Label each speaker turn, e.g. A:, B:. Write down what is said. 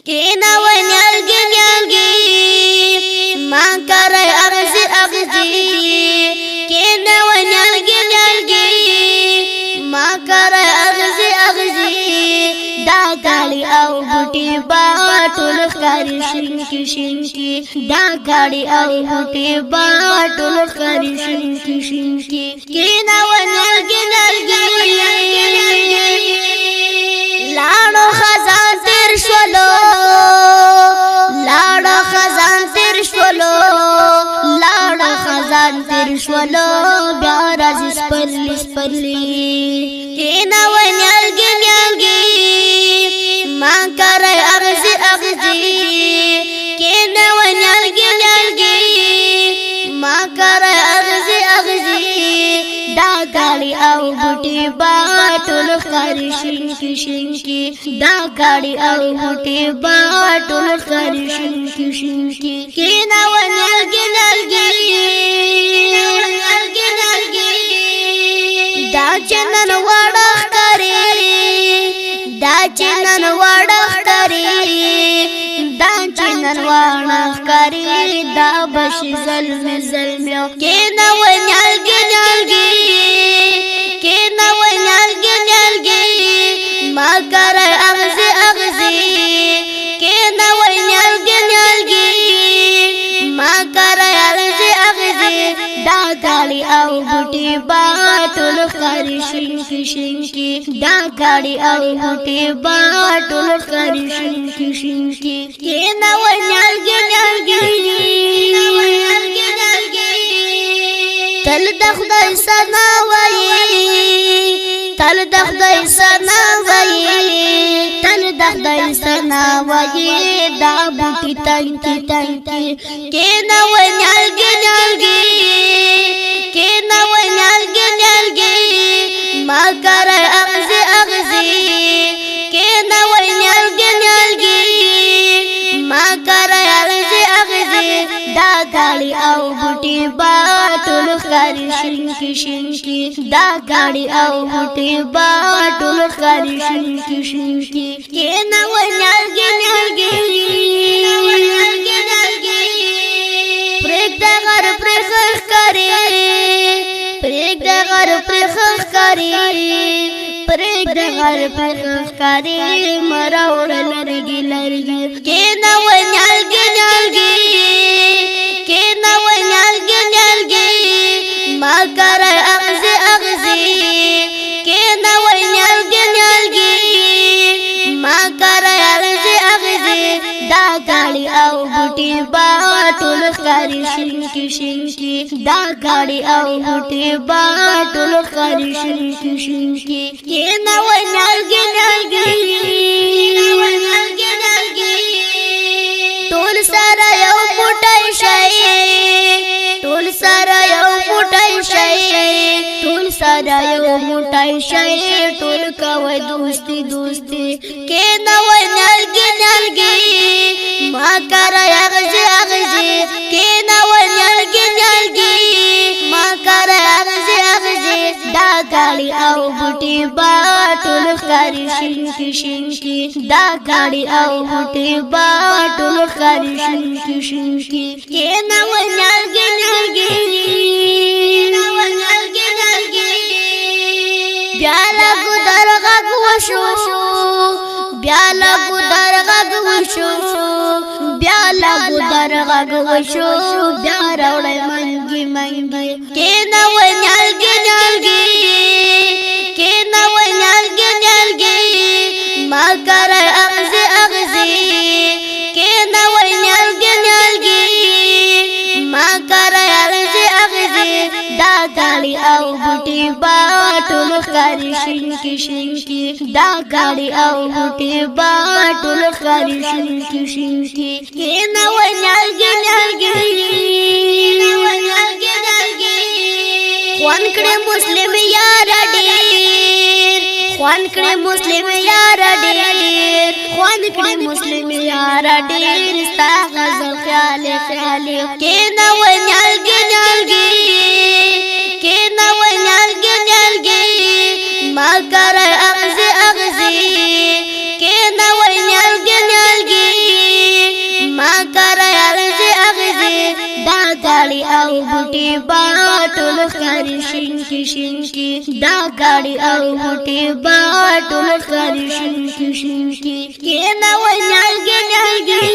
A: کینا ونیالگی نیالگی ما کرای اغزی اغزی کینا ونیالگی نیالگی ما کرای اغزی اغزی دا گاڑی او بوٹی با ټول ښکاری شینکی شینکی دا گاڑی او بوٹی با ټول ښکاری شینکی شینکی کینا ونیالگی نیالگی لاړو خزان تیر شولو لاړو خزان تیر شولو لاړو خزان تیر شولو بیا راځي سپرلی سپرلی کینا ونیالگی نیالگی ما کرای اغزی اغزی کینا ونیالگی نیالگی ما کرای اغزی اغزی دا گاڑی او بوٹی با ټول ښکاری شینکی شینکی دا گاڑی او بوٹی با ټول ښکاری شینکی شینکی کینا ونیالگی نیالگی دا چنن واړه ښکاری دا چنن واړه ښکاری دا چنن واړه ښکاری دا بشي ظلم ظلم کینا ونیالگی کینا ونیالگی نیالگی ما کرای اغزی اغزی کینا ونیالگی نیالگی ما کرای اغزی اغزی دا گاڑی او بوٹی با ټول ښکاری شینکی شینکی دا گاڑی او بوٹی با ټول ښکاری شینکی شینکی کینا ونیالگی تل د خدای ثنا وایي تل د خدای ثنا وایي تل د خدای ثنا وایي دا بوټي تنکی تنکی کینا ونیالگی کینا ونیالگی نیالگی ما کرای اغزی اغزی کینا ونیالگی ما کرای اغزی اغزی دا گاڑی او بوٹی با ټول ښکاری شینکی شینکی دا گاڑی او بوٹی با ټول ښکاری شینکی شینکی کینا ونیالگی پرېږده غر پرې ښکاری پرېږده غر پرې ښکاری پرېږده غر پرې ښکاری مراوړه لرګي لرګي کینا ونیالگی کینا ونیالگی نیالگی ما کرای اغزی اغزی کینا ونیالگی نیالگی ما کرای اغزی اغزی دا گاڑی او بوٹی با ټول ښکاری شینکی شینکی دا گاڑی او بوٹی با ټول ښکاری شینکی شینکی کینا ونیالگی ټول سره یو موټی شي ټول سره یو موټی شي ټول سره یو موټی شي ټول کوي دوستی دوستی کینا ونیالگی ما کرای اغزی اغزی کینا ونیالگی ما کرای اغزی اغزی دا گاڑی او بوٹی با ټول ښکاری شینکی شینکی دا گاڑی او بوٹی با ټول ښکاری شینکی شینکی کینا ونیالگی بیا لګو درغږ وشو بیا لګو درغږ وشو بیا لګو درغږ وشو بیا راوړی منګي منګي کینا ونیالگی کینا ونیالگی ما کرای اغزی اغزی کینا ونیالگی ما کرای اغزی اغزی دا گاڑی او بوٹی با ټول ښکاری شینکی شینکی دا گاڑی او بوٹی با ټول ښکاری شینکی شینکی کینا ونیالگی خوان کړه مسلم یار ډیر خوان کړه مسلم یار ډیر خوان کړه مسلم یار ډیر ستا غزل خیال خیال کینا ونیالگی کینا ونیالگی ما کرای اغزی اغزی کینا ونیالگی گاڑی او بوټي با ټول ښکاري شینکی شینکی دا گاڑی او بوټي با ټول ښکاري شینکی شینکی کینا و نیالګي نیالګي